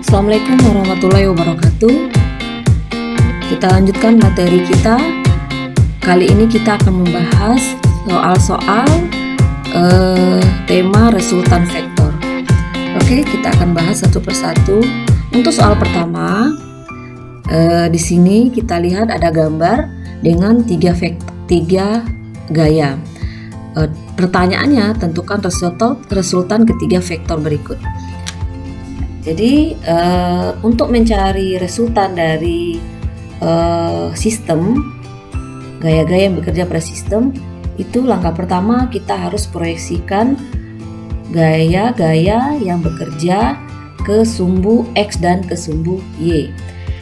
Assalamualaikum warahmatullahi wabarakatuh. Kita lanjutkan materi kita. Kali ini kita akan membahas soal-soal tema resultan vektor. Oke, kita akan bahas satu persatu. Untuk soal pertama, di sini kita lihat ada gambar dengan tiga gaya. Pertanyaannya, tentukan resultan ketiga vektor berikut. Jadi untuk mencari resultan dari sistem gaya-gaya yang bekerja pada sistem, itu langkah pertama kita harus proyeksikan gaya-gaya yang bekerja ke sumbu X dan ke sumbu Y.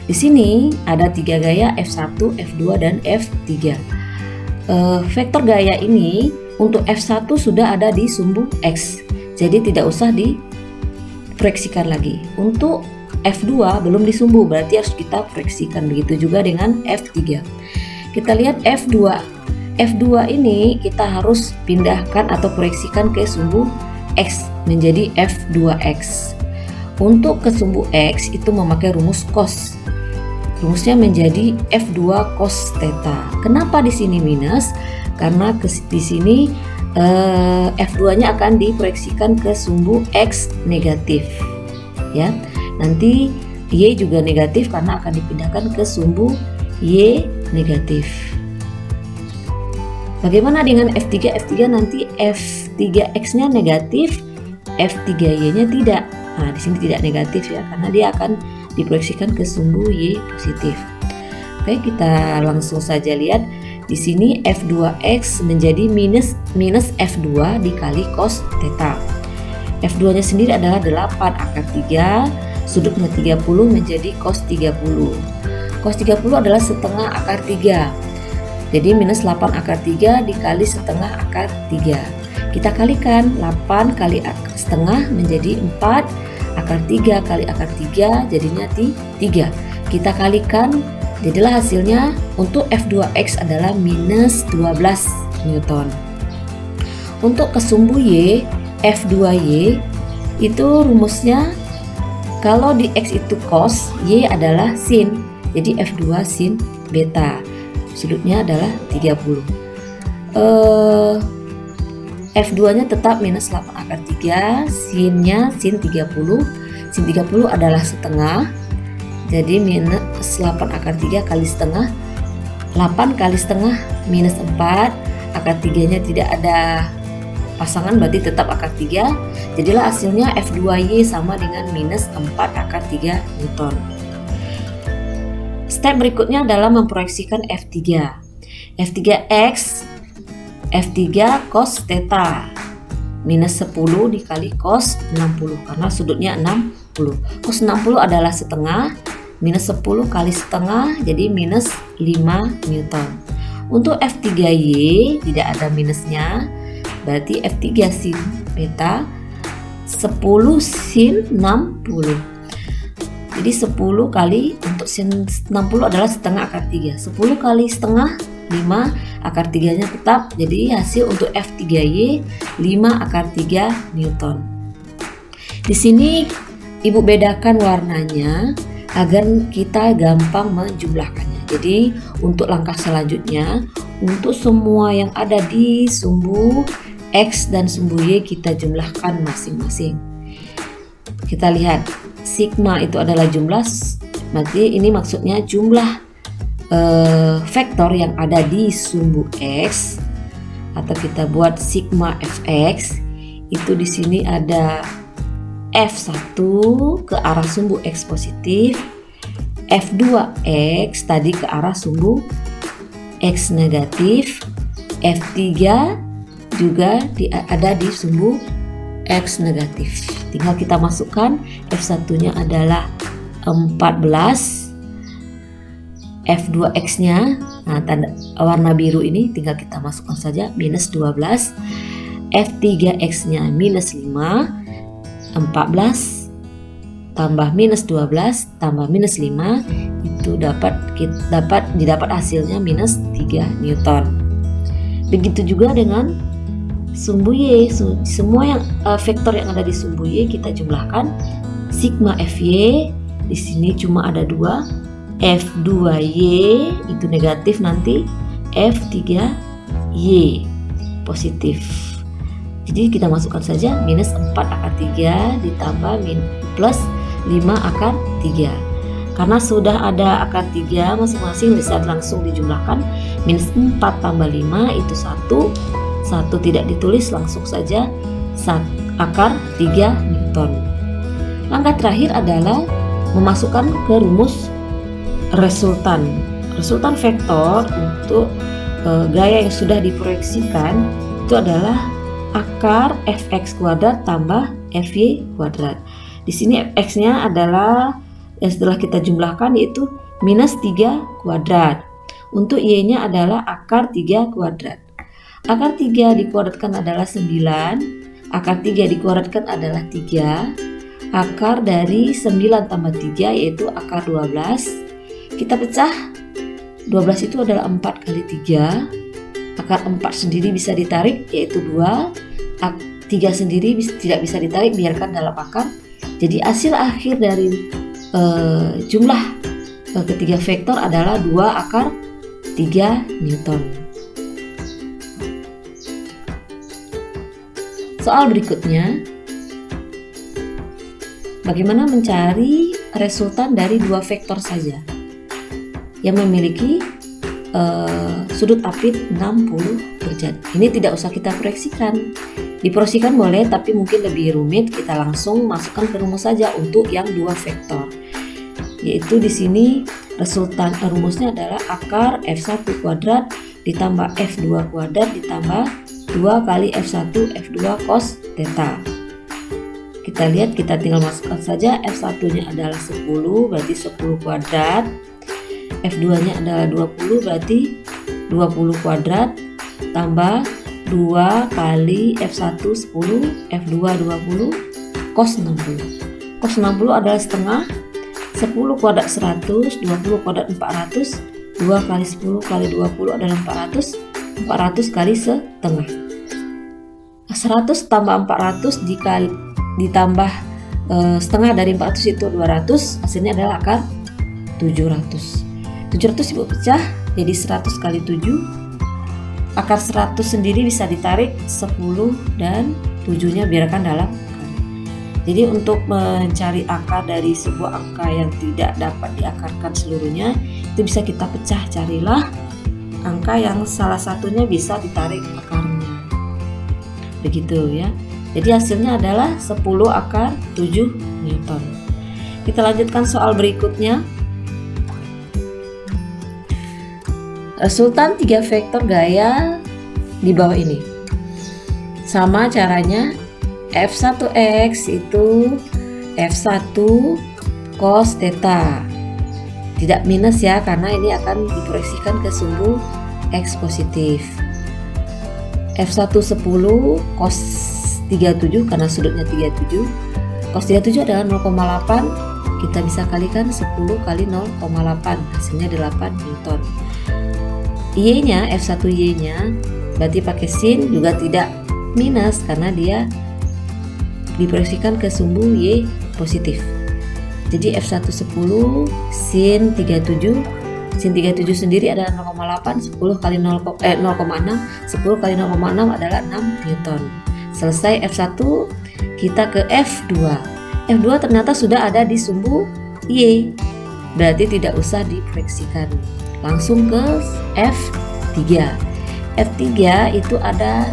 Di sini ada tiga gaya F1, F2 dan F3. Vektor gaya ini untuk F1 sudah ada di sumbu X, jadi tidak usah proyeksikan lagi. Untuk F2 belum di sumbu, berarti harus kita proyeksikan. Begitu juga dengan F3. Kita lihat F2 ini kita harus pindahkan atau proyeksikan ke sumbu X menjadi F2X. Untuk ke sumbu X itu memakai rumus cos. Rumusnya menjadi F2 cos theta. Kenapa di sini minus? Karena di sini F2-nya akan diproyeksikan ke sumbu X negatif, ya. Nanti Y juga negatif karena akan dipindahkan ke sumbu Y negatif. Bagaimana dengan F3? F3 nanti F3X-nya negatif, F3Y-nya tidak. Nah, di sini tidak negatif ya, karena dia akan diproyeksikan ke sumbu Y positif. Oke, kita langsung saja lihat. Di sini F2X menjadi minus F2 dikali cos theta. F2-nya sendiri adalah 8 akar 3, sudutnya 30 menjadi cos 30. Cos 30 adalah setengah akar 3. Jadi minus 8 akar 3 dikali setengah akar 3. Kita kalikan 8 kali setengah menjadi 4, akar 3 kali akar 3 jadinya 3. Kita kalikan, jadilah hasilnya untuk F2X adalah minus 12 Newton. Untuk ke sumbu Y, F2Y itu rumusnya, kalau di X itu cos, Y adalah sin. Jadi F2 sin beta. Sudutnya adalah 30. F2-nya tetap minus 8 akar 3, sinnya sin 30. Sin 30 adalah setengah. Jadi minus 8 akar 3 kali setengah, 8 kali setengah minus 4, akar 3-nya tidak ada pasangan, berarti tetap akar 3. Jadilah hasilnya F2Y sama dengan minus 4 akar 3 Newton. Step berikutnya adalah memproyeksikan F3. F3X, F3 cos theta minus 10 dikali cos 60 karena sudutnya 60. Cos 60 adalah setengah, minus 10 kali setengah jadi minus 5 Newton. Untuk F3Y tidak ada minusnya, berarti F3 sin beta 10 sin 60. Jadi 10 kali, untuk sin 60 adalah setengah akar 3. 10 kali setengah 5, akar 3-nya tetap. Jadi hasil untuk F3Y 5 akar 3 Newton. Di sini Ibu bedakan warnanya agar kita gampang menjumlahkannya. Jadi untuk langkah selanjutnya, untuk semua yang ada di sumbu X dan sumbu Y kita jumlahkan masing-masing. Kita lihat sigma itu adalah jumlah, berarti ini maksudnya jumlah vektor yang ada di sumbu X, atau kita buat sigma Fx. Itu di sini ada F1 ke arah sumbu X positif, F2X tadi ke arah sumbu X negatif, F3 juga ada di sumbu X negatif. Tinggal kita masukkan, F1-nya adalah 14, F2X-nya, nah tanda warna biru ini tinggal kita masukkan saja, minus 12, F3X-nya minus 5, 14 tambah minus 12 tambah minus 5 itu didapat hasilnya minus 3 Newton. Begitu juga dengan sumbu Y, semua yang vektor yang ada di sumbu Y kita jumlahkan sigma Fy di sini cuma ada 2, F2Y itu negatif nanti, F3Y positif. Jadi kita masukkan saja minus 4 akar 3 ditambah plus 5 akar 3. Karena sudah ada akar 3 masing-masing bisa langsung dijumlahkan. Minus 4 tambah 5 itu 1. 1 tidak ditulis, langsung saja akar 3 Newton. Langkah terakhir adalah memasukkan ke rumus resultan vektor untuk gaya yang sudah diproyeksikan. Itu adalah akar fx kuadrat tambah fy kuadrat. Di sini fx-nya adalah setelah kita jumlahkan yaitu minus 3 kuadrat. Untuk y-nya adalah akar 3 kuadrat. Akar 3 dikuadratkan adalah 9, akar 3 dikuadratkan adalah 3. Akar dari 9 tambah 3 yaitu akar 12. Kita pecah, 12 itu adalah 4 kali 3. Akar 4 sendiri bisa ditarik yaitu 2. 3 sendiri tidak bisa ditarik, biarkan dalam akar. Jadi hasil akhir dari jumlah ketiga vektor adalah 2 akar 3 Newton. Soal berikutnya, bagaimana mencari resultan dari 2 vektor saja yang memiliki sudut apit 60 derajat. Ini tidak usah kita proyeksikan. Diproyeksikan boleh, tapi mungkin lebih rumit. Kita langsung masukkan ke rumus saja untuk yang 2 vektor. Yaitu di sini resultan rumusnya adalah akar f1 kuadrat ditambah f2 kuadrat ditambah 2 kali f1 f2 cos theta. Kita lihat, kita tinggal masukkan saja. F1-nya adalah 10, berarti 10 kuadrat. F2-nya adalah 20, berarti 20 kuadrat tambah 2 kali F1 10, F2 20, cos 60. Cos 60 adalah setengah, 10 kuadrat 100, 20 kuadrat 400, 2 kali 10 kali 20 adalah 400, 400 kali setengah. 100 tambah 400 ditambah setengah dari 400 itu 200, hasilnya adalah akar 700. 700 ibu pecah jadi 100 kali 7. Akar 100 sendiri bisa ditarik 10 dan 7-nya biarkan dalam akar. Jadi untuk mencari akar dari sebuah angka yang tidak dapat diakarkan seluruhnya, itu bisa kita pecah. Carilah angka yang salah satunya bisa ditarik akarnya. Begitu ya. Jadi hasilnya adalah 10 akar 7 Newton. Kita lanjutkan soal berikutnya. Resultan 3 vektor gaya di bawah ini. Sama caranya, f1x itu f1 cos theta. Tidak minus ya, karena ini akan diproyeksikan ke sumbu x positif. F1 10 cos 37 karena sudutnya 37. Cos 37 adalah 0,8. Kita bisa kalikan 10 kali 0,8, hasilnya 8 Newton. Y-nya, F1Y-nya berarti pakai sin, juga tidak minus karena dia diproyeksikan ke sumbu Y positif. Jadi F1 10 sin 37. Sin 37 sendiri adalah 0,8, 10 kali 0,6, 10 kali 0,6 adalah 6 Newton. Selesai F1, kita ke F2. F2 ternyata sudah ada di sumbu Y, berarti tidak usah diproyeksikan. Langsung ke F3. F3 itu ada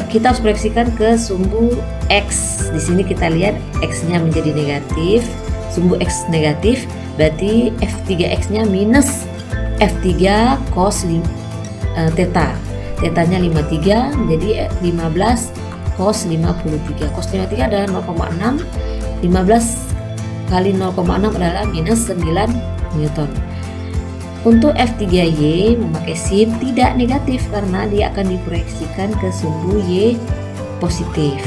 kita harus proyeksikan ke sumbu X. Di sini kita lihat X-nya menjadi negatif, sumbu X negatif, berarti F3X-nya minus F3 cos theta. Theta-nya 53 menjadi 15 cos 53. Cos 53 adalah 0,6. 15 kali 0,6 adalah minus 9 Newton. Untuk F3Y memakai sin tidak negatif karena dia akan diproyeksikan ke sumbu Y positif.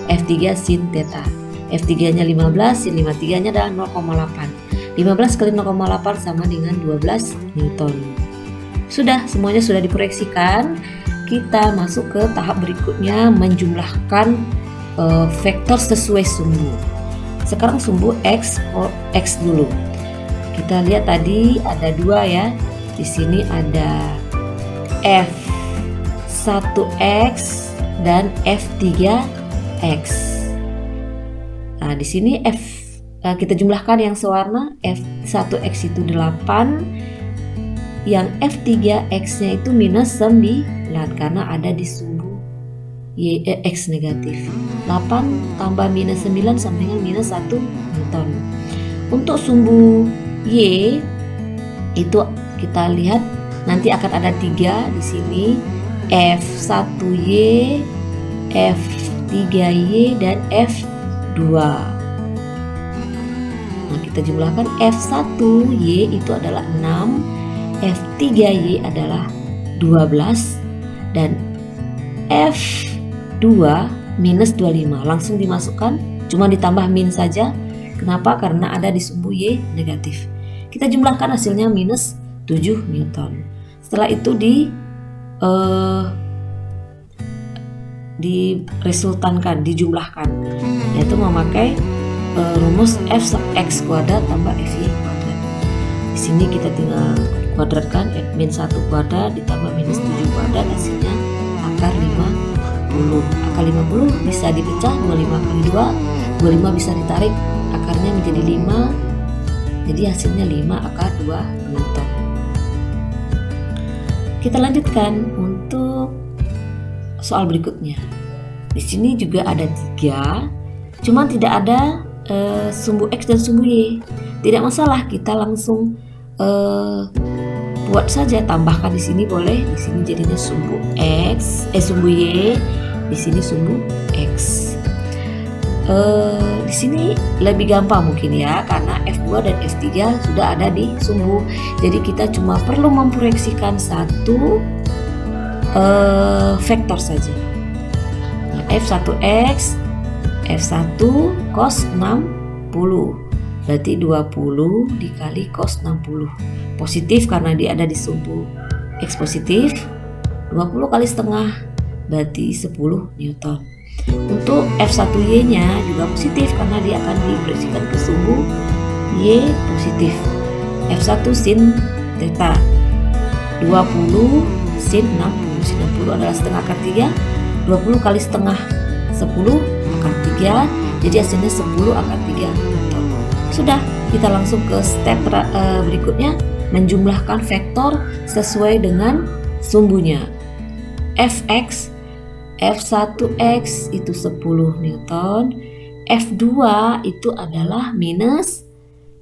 F3 sin theta. F3 nya 15, sin 53 nya adalah 0,8. 15 kali 0,8 sama dengan 12 Newton. Sudah, semuanya sudah diproyeksikan. Kita masuk ke tahap berikutnya, menjumlahkan vektor sesuai sumbu. Sekarang sumbu X dulu. Kita lihat tadi ada 2 ya. Di sini ada F1X dan F3X. Nah, di sini kita jumlahkan yang sewarna. F1X itu 8, yang F3X-nya itu minus 9 karena ada di sumbu X negatif. 8 tambah minus 9 sama dengan minus 1 Newton. Untuk sumbu Y itu kita lihat nanti akan ada 3 di sini, F1Y, F3Y dan F2. Nah, kita jumlahkan F1Y itu adalah 6, F3Y adalah 12 dan F2 minus 25. Langsung dimasukkan, cuma ditambah min saja. Kenapa? Karena ada di sumbu Y negatif. Kita jumlahkan hasilnya minus 7 Newton. Setelah itu diresultankan, dijumlahkan, yaitu memakai rumus Fx kuadrat tambah Fy kuadrat. Di sini kita tinggal kuadratkan, min 1 kuadrat ditambah minus 7 kuadrat, hasilnya akar 50. Akar 50 bisa dipecah, 25 kali 2, 25 bisa ditarik, akarnya menjadi 5, jadi hasilnya 5 akar 2 Newton. Kita lanjutkan untuk soal berikutnya. Di sini juga ada 3, cuman tidak ada sumbu X dan sumbu Y. Tidak masalah, kita langsung buat saja, tambahkan di sini boleh. Di sini jadinya sumbu sumbu Y, di sini sumbu X. Di sini lebih gampang mungkin ya, karena F2 dan F3 sudah ada di sumbu. Jadi kita cuma perlu memproyeksikan satu vektor saja. Nah, F1X, F1 cos 60, berarti 20 dikali cos 60. Positif karena dia ada di sumbu X positif. 20 kali setengah berarti 10 Newton. Untuk F1Y nya juga positif karena dia akan diproyeksikan ke sumbu Y positif. F1 sin theta 20 sin 60. Sin 60 adalah setengah akar 3. 20 kali setengah 10 akar 3. Jadi hasilnya 10 akar 3 Newton. Sudah, kita langsung ke step berikutnya, menjumlahkan vektor sesuai dengan sumbunya. Fx, F1X itu 10 Newton, F2 itu adalah minus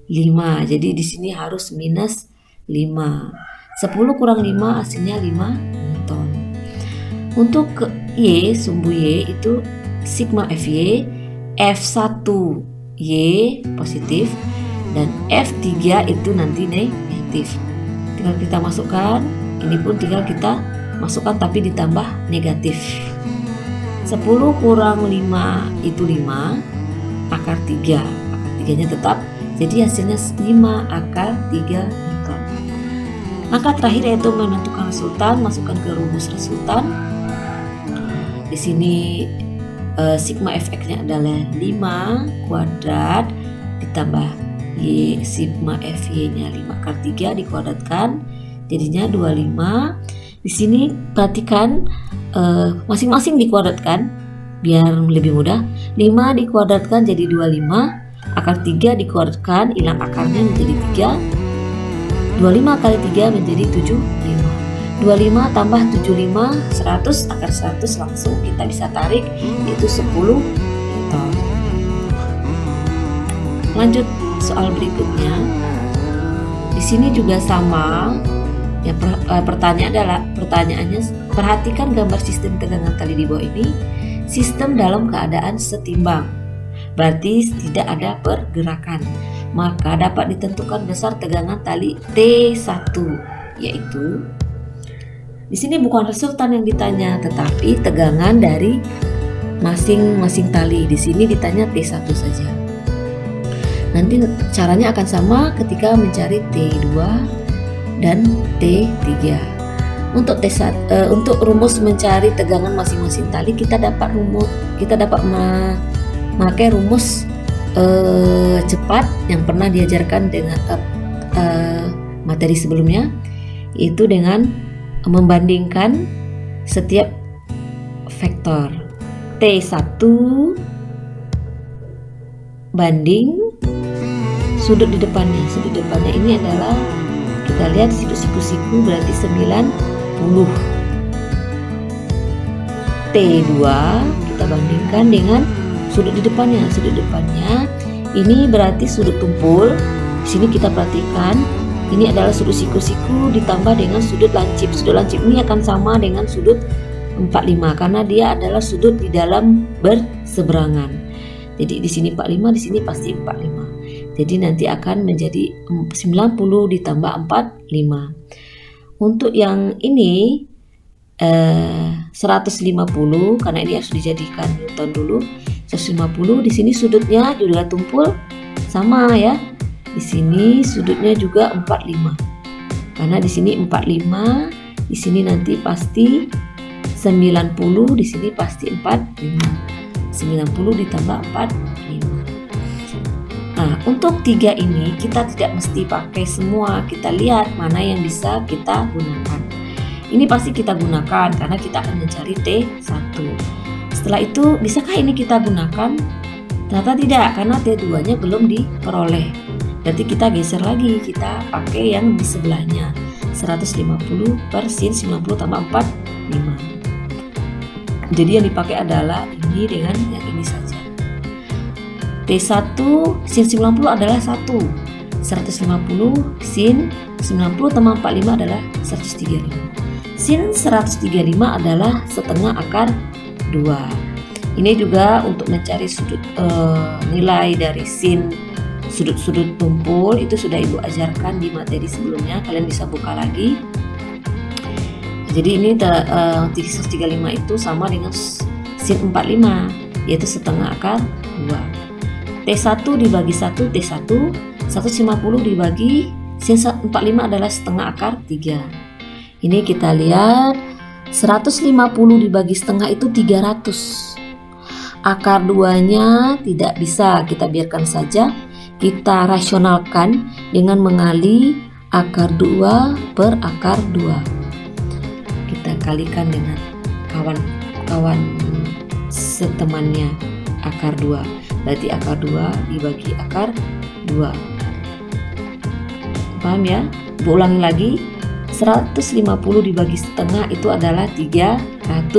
5. Jadi di sini harus minus 5. 10 kurang 5 hasilnya 5 Newton. Untuk ke Y, sumbu Y itu sigma Fy, F1Y positif dan F3 itu nanti negatif. Tinggal kita masukkan, ini pun tinggal kita masukkan tapi ditambah negatif. 10 kurang 5 itu 5 akar 3. Akar 3-nya tetap, jadi hasilnya 5 akar 3 Newton. Langkah terakhir yaitu menentukan resultan, masukkan ke rumus resultan. Di sini sigma Fx-nya adalah 5 kuadrat ditambah Y sigma Fy-nya 5 akar 3 dikuadratkan, jadinya 25. Di sini perhatikan masing-masing dikuadratkan biar lebih mudah. 5 dikuadratkan jadi 25, akar 3 dikuadratkan, hilang akarnya menjadi 3. 25 kali 3 menjadi 75. 25 tambah 75, 100, akar 100 langsung kita bisa tarik, yaitu 10 Newton. Lanjut soal berikutnya. Di sini juga sama. Ya, pertanyaannya, perhatikan gambar sistem tegangan tali di bawah ini. Sistem dalam keadaan setimbang, berarti tidak ada pergerakan. Maka dapat ditentukan besar tegangan tali T1, yaitu di sini bukan resultan yang ditanya, tetapi tegangan dari masing-masing tali. Di sini ditanya T1 saja. Nanti caranya akan sama ketika mencari T2 dan T3. Untuk untuk rumus mencari tegangan masing-masing tali kita dapat memakai rumus cepat yang pernah diajarkan dengan materi sebelumnya, yaitu dengan membandingkan setiap vektor T1 banding sudut di depannya. Sudut depannya ini adalah, kita lihat sudut siku-siku berarti 90. T2 kita bandingkan dengan sudut di depannya. Sudut depannya ini berarti sudut tumpul. Di sini kita perhatikan ini adalah sudut siku-siku ditambah dengan sudut lancip. Sudut lancip ini akan sama dengan sudut 45 karena dia adalah sudut di dalam berseberangan. Jadi di sini 45, di sini pasti 45. Jadi nanti akan menjadi 90 ditambah 45. Untuk yang ini 150 karena ini harus dijadikan Newton dulu. 150 di sini sudutnya juga tumpul sama ya. Di sini sudutnya juga 45. Karena di sini 45, di sini nanti pasti 90, di sini pasti 45. 90 ditambah 45. Nah, untuk 3 ini kita tidak mesti pakai semua. Kita lihat mana yang bisa kita gunakan. Ini pasti kita gunakan karena kita akan mencari T1. Setelah itu, bisakah ini kita gunakan? Ternyata tidak, karena T2-nya belum diperoleh. Berarti kita geser lagi, kita pakai yang di sebelahnya. 150 per sin 90 tambah 45. Jadi yang dipakai adalah ini dengan yang ini saja. T1 sin 90 adalah 1. 150 sin 90 tambah 45 adalah 135. Sin 135 adalah setengah akar 2. Ini juga untuk mencari sudut nilai dari sin sudut-sudut tumpul itu sudah Ibu ajarkan di materi sebelumnya. Kalian bisa buka lagi. Jadi ini 135 itu sama dengan sin 45, yaitu setengah akar 2. T1 dibagi 1 T1, 150 dibagi sin 45 adalah setengah akar 3. Ini kita lihat 150 dibagi setengah itu 300. Akar 2-nya tidak bisa, kita biarkan saja. Kita rasionalkan dengan mengali akar 2 per akar 2. Kita kalikan dengan kawan-kawan setemannya akar 2. Berarti akar 2 dibagi akar 2. Paham ya? Ulangi lagi. 150 dibagi setengah itu adalah 300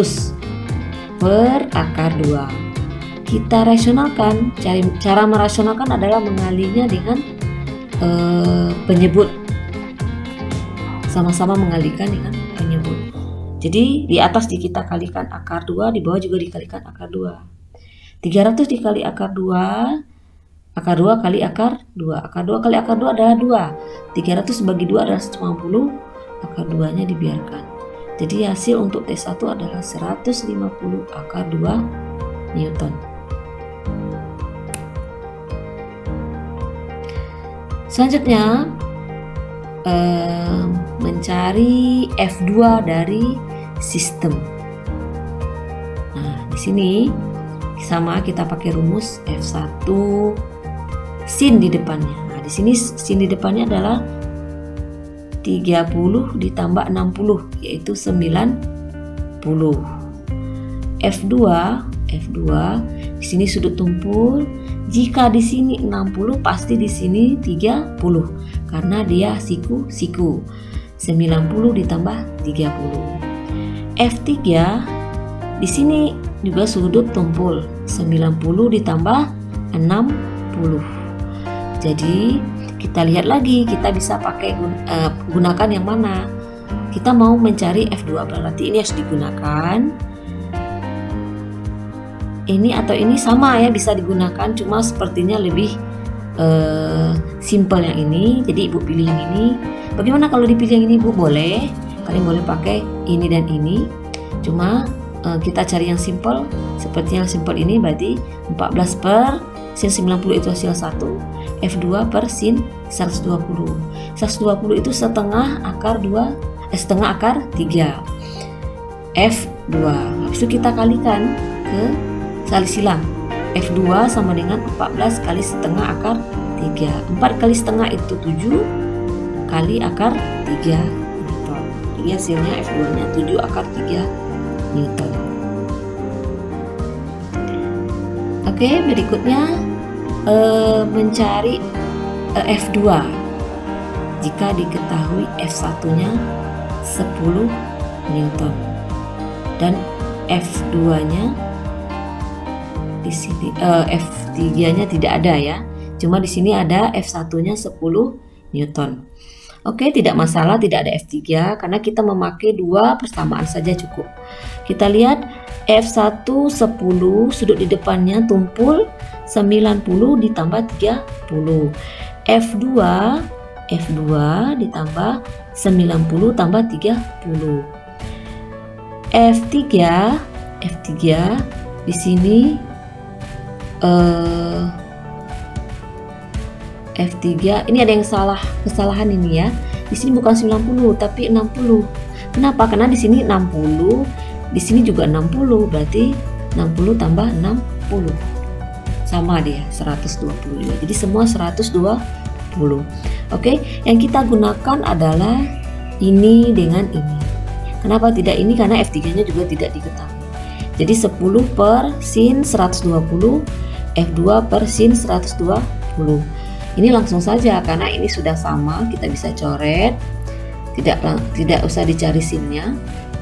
per akar 2. Kita rasionalkan. Cara merasionalkan adalah mengalinya dengan penyebut. Sama-sama mengalikan dengan penyebut. Jadi di atas kita kalikan akar 2, di bawah juga dikalikan akar 2. 300 dikali akar 2, akar 2 kali akar 2. Akar 2 kali akar 2 adalah 2. 300 bagi 2 adalah 150. Akar 2-nya dibiarkan. Jadi hasil untuk T1 adalah 150 akar 2 Newton. Selanjutnya mencari F2 dari sistem. Nah, di sini sama kita pakai rumus F1 sin di depannya. Nah, di sini sin di depannya adalah 30 ditambah 60 yaitu 90. F2 di sini sudut tumpul. Jika di sini 60 pasti di sini 30 karena dia siku-siku. 90 ditambah 30. F3 di sini juga sudut tumpul. 90 ditambah 60. Jadi kita lihat lagi, kita bisa pakai gunakan yang mana. Kita mau mencari F2 berarti ini harus digunakan. Ini atau ini sama ya, bisa digunakan, cuma sepertinya lebih simple yang ini. Jadi Ibu pilih yang ini. Bagaimana kalau dipilih yang ini Ibu? Boleh. Kalian boleh pakai ini dan ini. Cuma kita cari yang simple. Seperti yang simple ini berarti 14 per sin 90 itu hasil 1. F2 per sin 120. 120 itu setengah akar 2, setengah akar 3. F2. Habis itu kita kalikan ke kali silang. F2 sama dengan 14 kali setengah akar 3. 4 kali setengah itu 7 kali akar 3 Newton. Jadi hasilnya F2 nya 7 akar 3 Newton. Oke, berikutnya mencari F2 jika diketahui F1 nya 10 Newton dan F2 nya di sini F3 nya tidak ada ya, cuma di sini ada F1 nya 10 Newton. Oke, tidak masalah tidak ada F3 karena kita memakai dua persamaan saja cukup. Kita lihat F1 10, sudut di depannya tumpul 90 ditambah 30. F2 ditambah 90 tambah 30. F3 di sini F3 ini ada yang kesalahan ini ya. Di sini bukan 90 tapi 60. Kenapa? Karena di sini 60, di sini juga 60, berarti 60 tambah 60 sama dia 120. Jadi semua 120. Oke, yang kita gunakan adalah ini dengan ini. Kenapa tidak ini? Karena F3-nya juga tidak diketahui. Jadi 10 per sin 120, F2 per sin 120. Ini langsung saja karena ini sudah sama, kita bisa coret. Tidak usah dicari sinnya.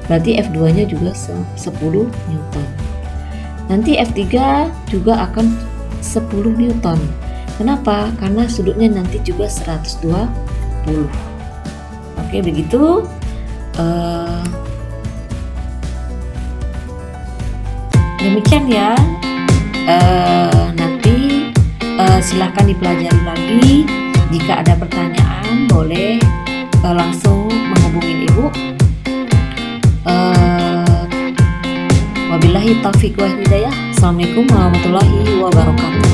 Berarti F2-nya juga 10 Newton. Nanti F3 juga akan 10 Newton. Kenapa? Karena sudutnya nanti juga 120. Oke, begitu. Demikian ya. Nanti silahkan dipelajari lagi. Jika ada pertanyaan boleh langsung menghubungi Ibu. Wabillahi taufiq wal hidayah. Assalamualaikum warahmatullahi wabarakatuh.